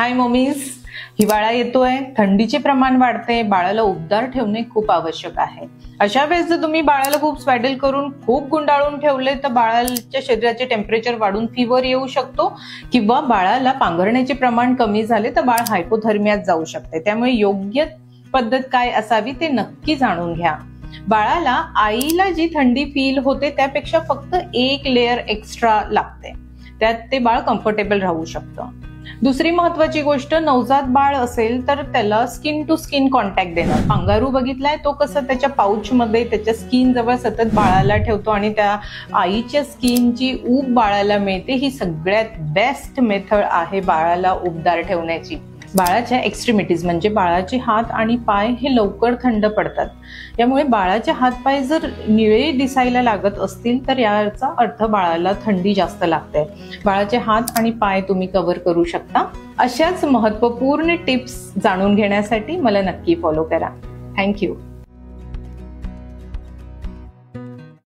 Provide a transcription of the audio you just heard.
हाय mummies, हिवाळा येतोय, थंडीचे प्रमाण वाढते, बाळाला उबदार ठेवणे खूप आवश्यक आहे। अशा वेळेस जर तुम्ही बाळाला खूप स्वॅडल करून खूप गुंडाळून ठेवले तर बाळाच्या शरीराचे टेम्परेचर वाढून फीवर येऊ शकतो किंवा बाळाला पांघरण्याचे प्रमाण कमी झाले तर बाळ हायपोथर्मियात जाऊ शकते। त्यामुळे योग्य पद्धत काय असावी ते नक्की जाणून घ्या। बाळाला आईला जी थंडी फील होते त्यापेक्षा फक्त एक लेयर एक्स्ट्रा लागते, त्यात ते बाळ कम्फर्टेबल राहू शकतं। दुसरी महत्वाची गोष्ट, नवजात बाळ असेल तर त्याला स्किन टू स्किन कॉन्टॅक्ट देणं। कांगारू बघितलाय तो कसं त्याच्या पाऊच मध्ये त्याच्या स्किन जवळ सतत बाळाला ठेवतो आणि त्या आईच्या स्किनची ऊब बाळाला मिळते। ही सगळ्यात बेस्ट मेथड आहे बाळाला उबदार ठेवण्याची। बाळाच्या एक्स्ट्रीमिटीज म्हणजे बाळाचे हात आणि पाय हे लवकर थंड पडतात, त्यामुळे बाळाचे हात पाय जर निळे दिसायला लागत असतील तर याचा अर्थ बाळाला थंडी जास्त लागते। बाळाचे हात आणि पाय तुम्ही कव्हर करू शकता। अशाच महत्त्वपूर्ण टिप्स जाणून घेण्यासाठी मला नक्की फॉलो करा। थँक्यू।